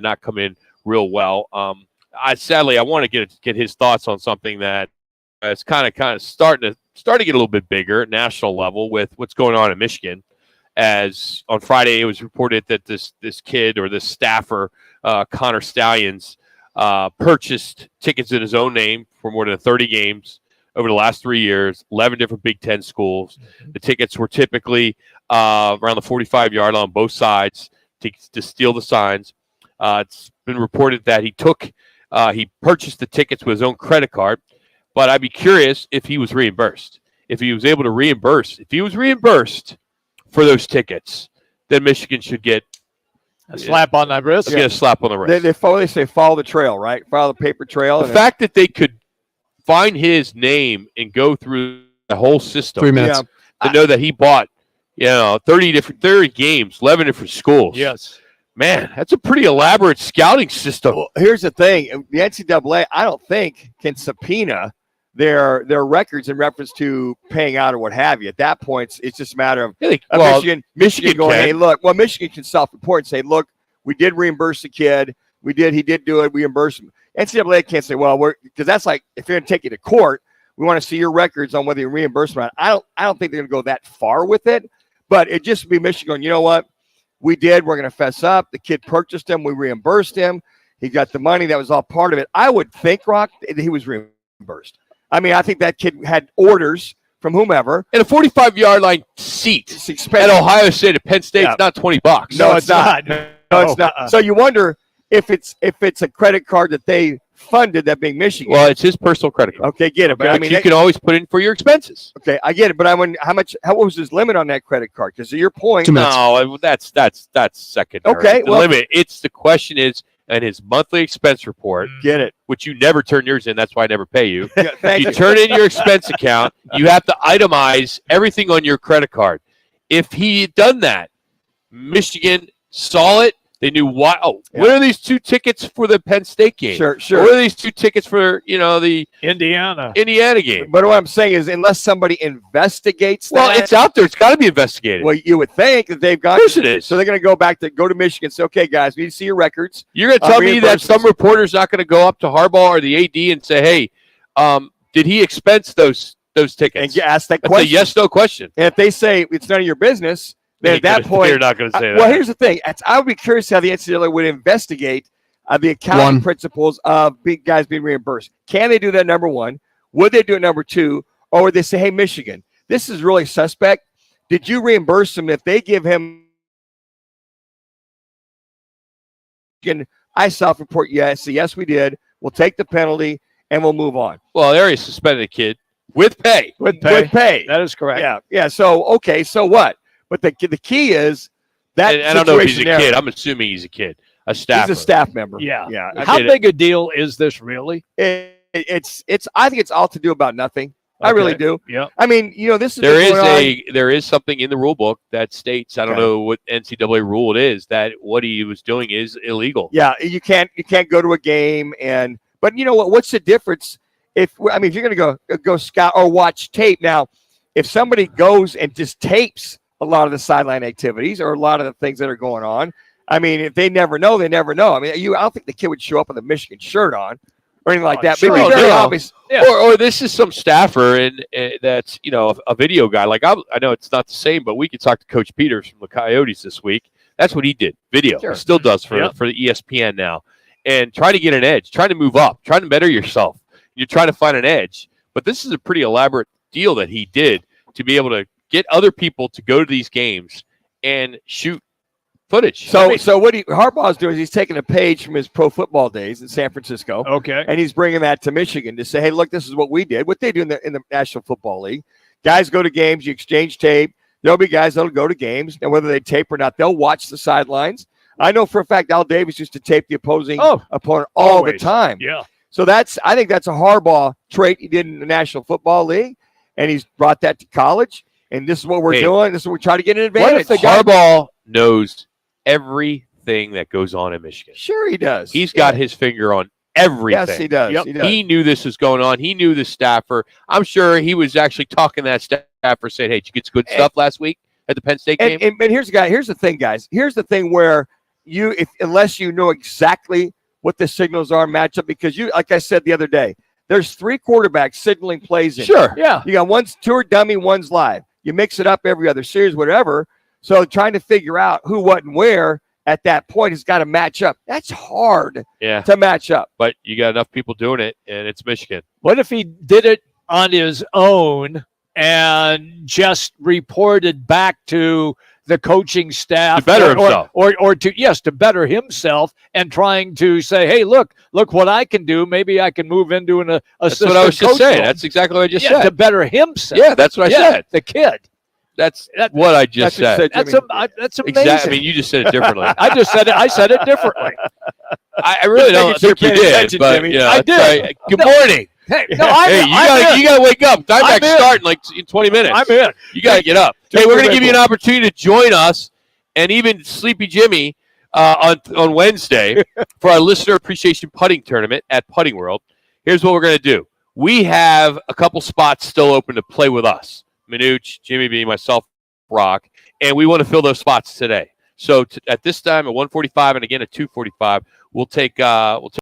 not come in real well. Sadly, I want to get his thoughts on something that is kind of starting to get a little bit bigger at national level with what's going on in Michigan. As on Friday, it was reported that this kid or this staffer, Connor Stallions, purchased tickets in his own name for more than 30 games over the last 3 years, 11 different Big Ten schools. The tickets were typically around the 45-yard line on both sides to steal the signs. It's been reported that he purchased the tickets with his own credit card, but I'd be curious if he was reimbursed. If he was able to reimburse. If he was reimbursed for those tickets, then Michigan should get a slap on the wrist. Get a slap on the wrist. They say follow the trail, right? Follow the paper trail. The fact that they could find his name and go through the whole system 3 minutes to know that he bought 30 games, 11 different schools. Yes. Man, that's a pretty elaborate scouting system. Well, here's the thing. The NCAA, I don't think, can subpoena their records in reference to paying out or what have you. At that point, it's just a matter of Michigan going, hey, look. Well, Michigan can self-report and say, look, we did reimburse the kid. He did do it. We reimbursed him. NCAA can't say, well, because that's like, if you're going to take you to court, we want to see your records on whether you reimburse them. I don't think they're going to go that far with it, but it just would be Michigan going, you know what? We did. We're going to fess up. The kid purchased him. We reimbursed him. He got the money. That was all part of it. I would think, Rock, that he was reimbursed. I mean, I think that kid had orders from whomever. And a 45-yard line seat at Ohio State at Penn State is not $20. No, it's not. No, it's not. So you wonder if it's a credit card that they funded, that being Michigan. Well, it's his personal credit card. Okay, get it. But I mean, you can always put in for your expenses. Okay, I get it. But I wonder what was his limit on that credit card? Because to your point, no, that's secondary. Okay, the limit. It's the question is, and his monthly expense report. Get it? Which you never turn yours in. That's why I never pay you. Thank you turn in your expense account. You have to itemize everything on your credit card. If he had done that, Michigan saw it. They knew why. Oh, what are these 2 tickets for the Penn State game? Sure. Or what are these 2 tickets for the Indiana game? But what I'm saying is, unless somebody investigates that, well, it's out there. It's got to be investigated. Well, you would think that they've got. Of course it is. So they're going to go to Michigan and say, okay, guys, we need to see your records. You're going to tell me that some reporter's not going to go up to Harbaugh or the AD and say, hey, did he expense those tickets? And ask that That's question. a yes/no question. And if they say it's none of your business, then at that point, you're not going to say that. Well, here's the thing. I would be curious how the NCAA would investigate the accounting principles of guys being reimbursed. Can they do that, number one? Would they do it, number two? Or would they say, hey, Michigan, this is really suspect. Did you reimburse him if they give him – I self-report, yes, we did. We'll take the penalty, and we'll move on. Well, they already suspended a kid with pay. With pay. That is correct. Yeah. So, okay, so what? But the key is that I don't know if he's a kid. I'm assuming he's a kid, a staffer. He's a staff member. Yeah. How big a deal is this really? It's. I think it's all to do about nothing. Okay. I really do. Yeah. I mean, this is there is something in the rule book that states, I don't know what NCAA rule it is, that what he was doing is illegal. Yeah, you can't go to a game but you know what? What's the difference if you're going to go scout or watch tape now? If somebody goes and just tapes a lot of the sideline activities or a lot of the things that are going on. I mean, if they never know, they never know. I mean, I don't think the kid would show up with a Michigan shirt on or anything like that. Sure, but very obvious. Yeah. Or this is some staffer and that's, a video guy. Like I know it's not the same, but we could talk to Coach Peters from the Coyotes this week. That's what he did. Video. Sure. He still does for the ESPN now. And try to get an edge, trying to move up, trying to better yourself. You're trying to find an edge. But this is a pretty elaborate deal that he did to be able to get other people to go to these games and shoot footage. So what Harbaugh's doing is he's taking a page from his pro football days in San Francisco. Okay. And he's bringing that to Michigan to say, hey, look, this is what we did. What they do in the National Football League. Guys go to games, you exchange tape. There'll be guys that'll go to games. And whether they tape or not, they'll watch the sidelines. I know for a fact Al Davis used to tape the opposing opponent all the time. Yeah. So I think that's a Harbaugh trait he did in the National Football League. And he's brought that to college. And this is what we're doing. This is what we're trying to get an advantage. What if Harbaugh knows everything that goes on in Michigan? Sure he does. He's got his finger on everything. Yes, he does. Yep. He knew this was going on. He knew the staffer. I'm sure he was actually talking to that staffer saying, hey, did you get some good stuff last week at the Penn State game? And here's the thing, guys. Here's the thing where unless you know exactly what the signals are matchup, because like I said the other day, there's 3 quarterbacks signaling plays in. Sure. Yeah. You got one's tour dummy, one's live. You mix it up every other series, whatever. So trying to figure out who, what, and where at that point has got to match up. That's hard to match up. But you got enough people doing it, and it's Michigan. What if he did it on his own and just reported back to the coaching staff to better himself, or to better himself, and trying to say, hey, look what I can do. Maybe I can move into an assistant. That's what I was just saying. That's exactly what I just said. To better himself. Yeah, that's what I said. The kid. That's what I just said. That's amazing. Exactly. I mean, you just said it differently. I said it differently. I really don't think you did, but I did. Right. Good morning. Hey, you gotta wake up. Timeback's starting like in 20 minutes. I'm in. You gotta get up. Hey, we're gonna give you an opportunity to join us, and even Sleepy Jimmy on Wednesday for our listener appreciation putting tournament at Putting World. Here's what we're gonna do. We have a couple spots still open to play with us. Minuch, Jimmy B, myself, Brock, and we want to fill those spots today. So at this time at 1:45 and again at 2:45, we'll take